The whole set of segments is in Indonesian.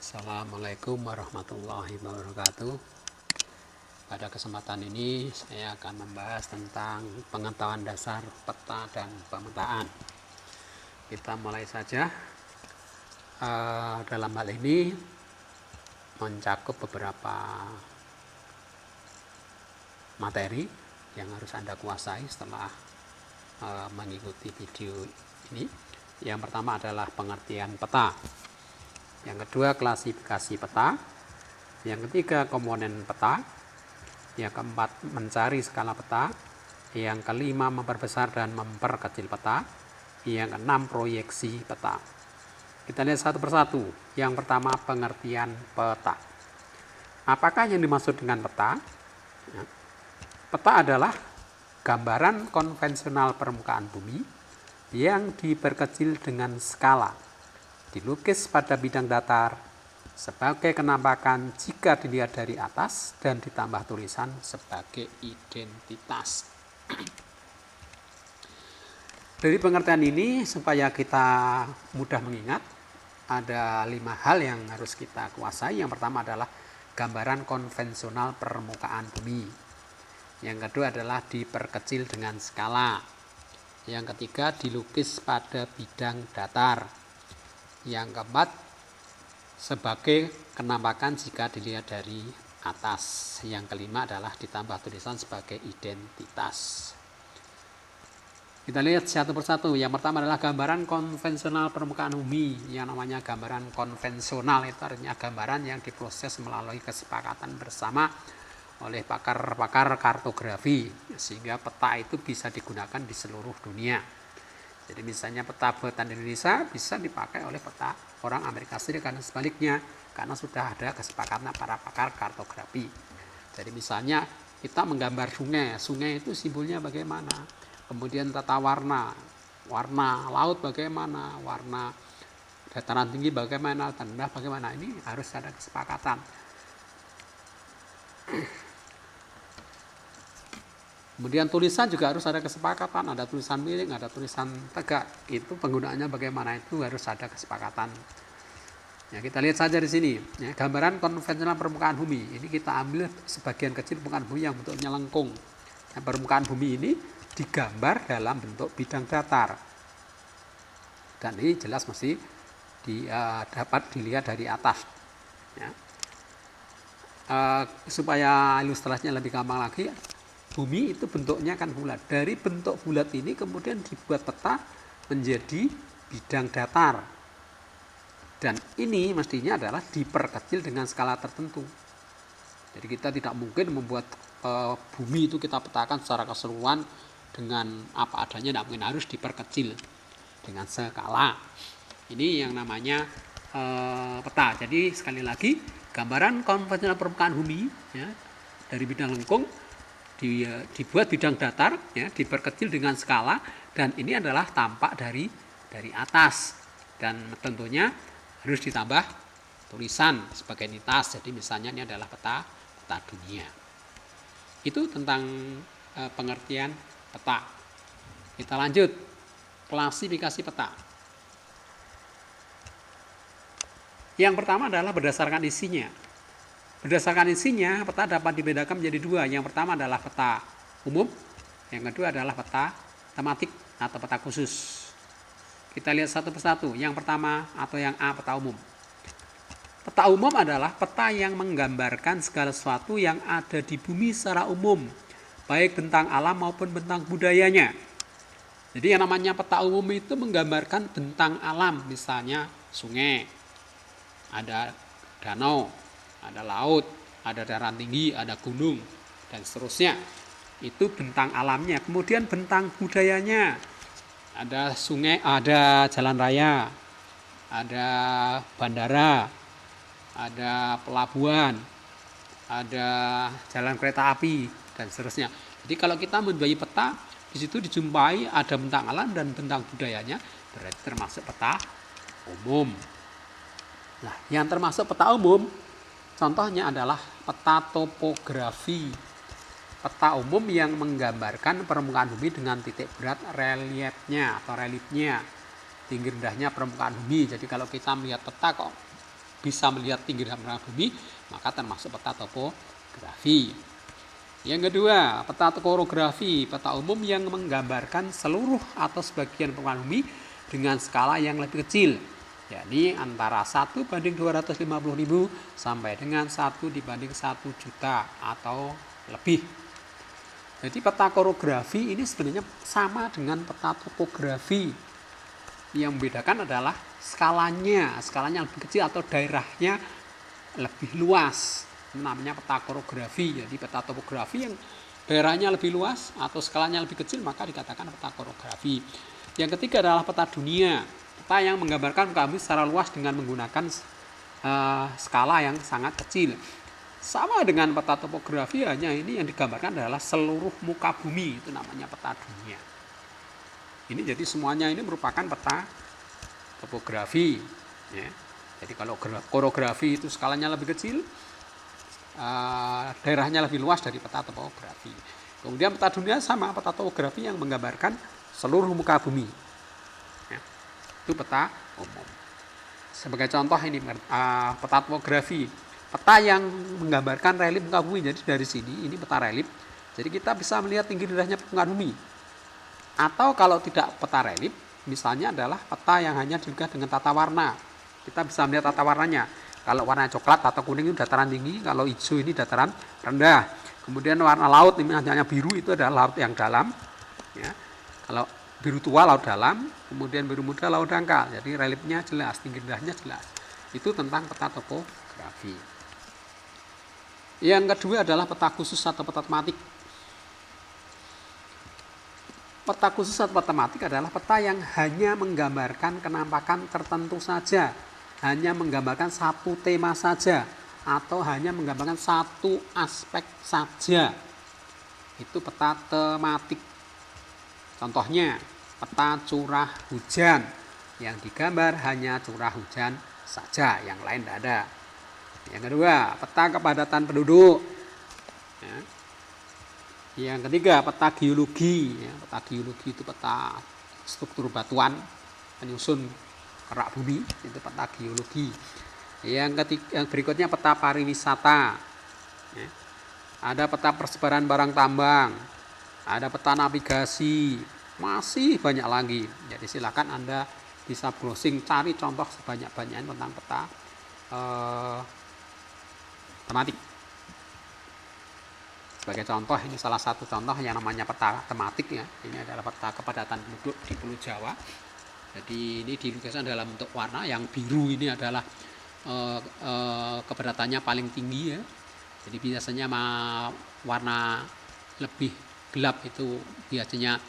Assalamualaikum warahmatullahi wabarakatuh. Pada kesempatan ini saya akan membahas tentang pengetahuan dasar peta dan pemetaan. Kita mulai saja. Dalam hal ini mencakup beberapa materi yang harus Anda kuasai setelah mengikuti video ini. Yang pertama adalah pengertian peta. Yang kedua, klasifikasi peta. Yang ketiga, komponen peta. Yang keempat, mencari skala peta. Yang kelima, memperbesar dan memperkecil peta. Yang keenam, proyeksi peta. Kita lihat satu persatu. Yang pertama, pengertian peta. Apakah yang dimaksud dengan peta? Peta adalah gambaran konvensional permukaan bumi yang diperkecil dengan skala, dilukis pada bidang datar sebagai penampakan jika dilihat dari atas dan ditambah tulisan sebagai identitas. Dari pengertian ini, supaya kita mudah mengingat, ada 5 hal yang harus kita kuasai. Yang pertama adalah gambaran konvensional permukaan bumi. Yang kedua adalah diperkecil dengan skala. Yang ketiga, dilukis pada bidang datar. Yang keempat, sebagai penampakan jika dilihat dari atas. Yang kelima adalah ditambah tulisan sebagai identitas. Kita lihat satu persatu. Yang pertama adalah gambaran konvensional permukaan bumi. Yang namanya gambaran konvensional itu artinya gambaran yang diproses melalui kesepakatan bersama oleh pakar-pakar kartografi, sehingga peta itu bisa digunakan di seluruh dunia. Jadi misalnya peta buatan Indonesia bisa dipakai oleh peta orang Amerika Serikat dan sebaliknya, karena sudah ada kesepakatan para pakar kartografi. Jadi misalnya kita menggambar sungai, sungai itu simbolnya bagaimana, kemudian tata warna, warna laut bagaimana, warna dataran tinggi bagaimana, dan rendah bagaimana, ini harus ada kesepakatan. Kemudian tulisan juga harus ada kesepakatan, ada tulisan miring, ada tulisan tegak. Itu penggunaannya bagaimana, itu harus ada kesepakatan. Ya, kita lihat saja di sini, ya, gambaran konvensional permukaan bumi. Ini kita ambil sebagian kecil permukaan bumi yang bentuknya lengkung. Ya, permukaan bumi ini digambar dalam bentuk bidang datar. Dan ini jelas mesti dapat dilihat dari atas. Ya. Supaya ilustrasinya lebih gampang lagi, bumi itu bentuknya kan bulat. Dari bentuk bulat ini kemudian dibuat peta menjadi bidang datar. Dan ini mestinya adalah diperkecil dengan skala tertentu. Jadi kita tidak mungkin membuat bumi itu kita petakan secara keseluruhan dengan apa adanya, tidak mungkin, harus diperkecil dengan skala. Ini yang namanya peta. Jadi sekali lagi, gambaran konvensional permukaan bumi, ya, dari bidang lengkung dibuat bidang datar, ya, diperkecil dengan skala, dan ini adalah tampak dari atas, dan tentunya harus ditambah tulisan sebagai identitas. Jadi misalnya ini adalah peta dunia. Itu tentang pengertian peta. Kita lanjut, klasifikasi peta. Yang pertama adalah berdasarkan isinya. Berdasarkan isinya, peta dapat dibedakan menjadi 2. Yang pertama adalah peta umum, yang kedua adalah peta tematik atau peta khusus. Kita lihat satu persatu. Yang pertama atau yang A, peta umum. Peta umum adalah peta yang menggambarkan segala sesuatu yang ada di bumi secara umum, baik bentang alam maupun bentang budayanya. Jadi yang namanya peta umum itu menggambarkan bentang alam, misalnya sungai, ada danau, ada laut, ada dataran tinggi, ada gunung, dan seterusnya. Itu bentang alamnya. Kemudian bentang budayanya, ada sungai, ada jalan raya, ada bandara, ada pelabuhan, ada jalan kereta api, dan seterusnya. Jadi kalau kita mempunyai peta, di situ dijumpai ada bentang alam dan bentang budayanya, berarti termasuk peta umum. Nah, yang termasuk peta umum, contohnya adalah peta topografi. Peta umum yang menggambarkan permukaan bumi dengan titik berat reliefnya atau reliefnya, tinggi rendahnya permukaan bumi. Jadi kalau kita melihat peta kok bisa melihat tinggi dan rendah bumi, maka termasuk peta topografi. Yang kedua, peta toporografi, peta umum yang menggambarkan seluruh atau sebagian permukaan bumi dengan skala yang lebih kecil, yakni antara 1:250.000 sampai dengan 1:1 juta atau lebih. Jadi peta toporografi ini sebenarnya sama dengan peta topografi. Yang membedakan adalah skalanya lebih kecil atau daerahnya lebih luas. Namanya peta toporografi. Jadi peta topografi yang daerahnya lebih luas atau skalanya lebih kecil maka dikatakan peta toporografi. Yang ketiga adalah peta dunia. Peta yang menggambarkan muka bumi secara luas dengan menggunakan skala yang sangat kecil. Sama dengan peta topografi, hanya ini yang digambarkan adalah seluruh muka bumi, itu namanya peta dunia. Ini jadi semuanya ini merupakan peta topografi. Ya. Jadi kalau orografi itu skalanya lebih kecil, daerahnya lebih luas dari peta topografi. Kemudian peta dunia sama peta topografi yang menggambarkan seluruh muka bumi. Ya. Itu peta umum. Sebagai contoh ini peta topografi. Peta yang menggambarkan relief muka bumi. Jadi dari sini ini peta relief. Jadi kita bisa melihat tinggi rendahnya permukaan bumi. Atau kalau tidak peta relief, misalnya adalah peta yang hanya juga dengan tata warna. Kita bisa melihat tata warnanya. Kalau warna coklat atau kuning itu dataran tinggi, kalau hijau ini dataran rendah. Kemudian warna laut ini hanya biru itu adalah laut yang dalam. Ya. Kalau biru tua laut dalam, kemudian biru muda laut dangkal. Jadi reliefnya jelas, tinggi rendahnya jelas. Itu tentang peta topografi. Yang kedua adalah peta khusus atau peta tematik. Peta khusus atau peta tematik adalah peta yang hanya menggambarkan kenampakan tertentu saja, hanya menggambarkan satu tema saja, atau hanya menggambarkan satu aspek saja. Itu peta tematik. Contohnya, peta curah hujan, yang digambar hanya curah hujan saja, yang lain tidak ada. Yang kedua, peta kepadatan penduduk. Ya. Yang ketiga, peta geologi. Ya, peta geologi itu peta struktur batuan penyusun kerak bumi, itu peta geologi. Yang berikutnya peta pariwisata. Ya. Ada peta persebaran barang tambang. Ada peta navigasi. Masih banyak lagi. Jadi silakan Anda bisa browsing, cari contoh sebanyak-banyaknya tentang peta tematik. Sebagai contoh, ini salah satu contoh yang namanya peta tematik ya. Ini adalah peta kepadatan penduduk di Pulau Jawa. Jadi ini dilukiskan dalam bentuk warna. Yang biru ini adalah kepadatannya paling tinggi ya. Jadi biasanya warna lebih gelap itu biasanya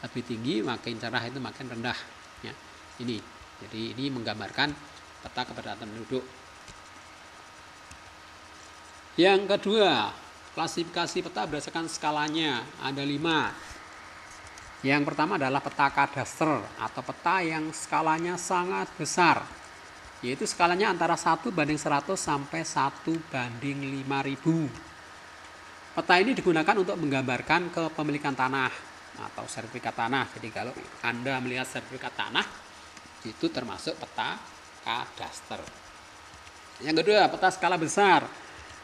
lebih tinggi, makin cerah itu makin rendah ya. Ini. Jadi ini menggambarkan peta kepadatan penduduk. Yang kedua, klasifikasi peta berdasarkan skalanya ada 5. Yang pertama adalah peta kadaster atau peta yang skalanya sangat besar, yaitu skalanya antara 1:100 sampai 1:5000. Peta ini digunakan untuk menggambarkan kepemilikan tanah atau sertifikat tanah. Jadi kalau Anda melihat sertifikat tanah, itu termasuk peta kadaster. Yang kedua, peta skala besar.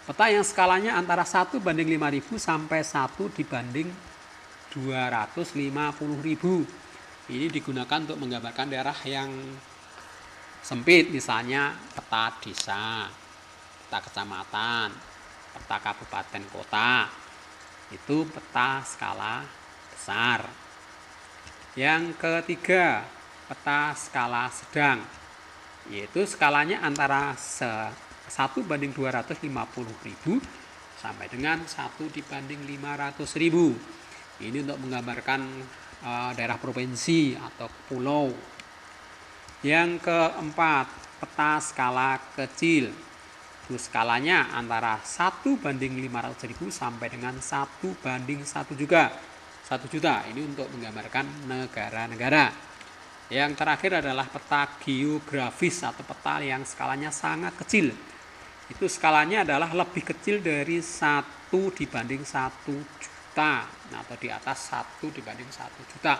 Peta yang skalanya antara 1:5000 sampai 1:250.000. Ini digunakan untuk menggambarkan daerah yang sempit, misalnya peta desa, peta kecamatan, peta kabupaten kota. Itu peta skala besar. Yang ketiga, peta skala sedang, yaitu skalanya antara 1:250.000 sampai dengan 1:500.000. Ini untuk menggambarkan daerah provinsi atau pulau. Yang keempat, peta skala kecil. Itu skalanya antara 1:500.000 sampai dengan 1:1 juga. 1 juta. Ini untuk menggambarkan negara-negara. Yang terakhir adalah peta geografis atau peta yang skalanya sangat kecil. Itu skalanya adalah lebih kecil dari 1:1 juta atau di atas 1:1 juta.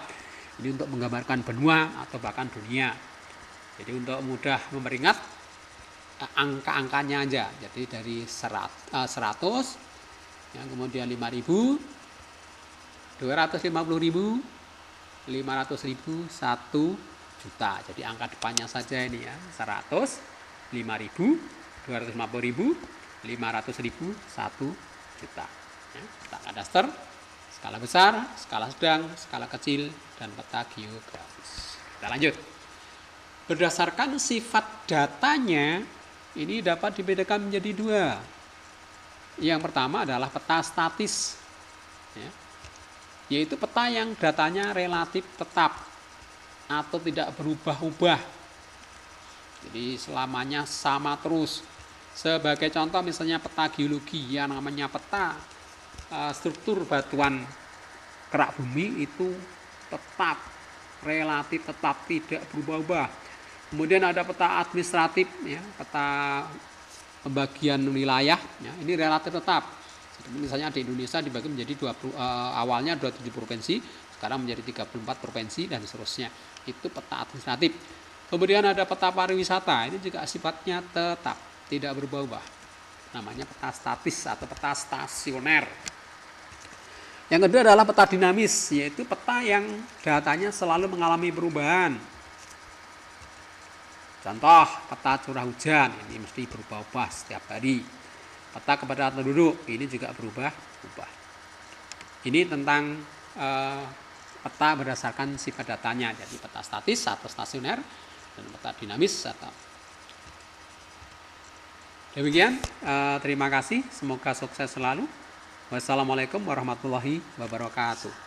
Ini untuk menggambarkan benua atau bahkan dunia. Jadi untuk mudah memperingat, angka-angkanya aja. Jadi dari 100, ya, kemudian 5.000, 250.000, 500.000, 1 juta. Jadi angka depannya saja ini ya, 100, 5.000, 250.000, 500.000, 1 juta. Ya, peta kadaster, skala besar, skala sedang, skala kecil, dan peta geografis. Kita lanjut. Berdasarkan sifat datanya, ini dapat dibedakan menjadi dua. Yang pertama adalah peta statis, ya, yaitu peta yang datanya relatif tetap atau tidak berubah-ubah. Jadi selamanya sama terus. Sebagai contoh misalnya peta geologi yang namanya peta struktur batuan kerak bumi itu tetap, relatif tetap, tidak berubah-ubah. Kemudian ada peta administratif, ya, peta pembagian wilayah, ya, ini relatif tetap. Jadi misalnya di Indonesia dibagi menjadi awalnya 27 provinsi, sekarang menjadi 34 provinsi dan seterusnya. Itu peta administratif. Kemudian ada peta pariwisata, ini juga sifatnya tetap, tidak berubah-ubah. Namanya peta statis atau peta stasioner. Yang kedua adalah peta dinamis, yaitu peta yang datanya selalu mengalami perubahan. Contoh, peta curah hujan, ini mesti berubah-ubah setiap hari. Peta kepadatan penduduk, ini juga berubah-ubah. Ini tentang peta berdasarkan sifat datanya. Jadi peta statis atau stasioner, dan peta dinamis atau. Demikian, terima kasih. Semoga sukses selalu. Wassalamualaikum warahmatullahi wabarakatuh.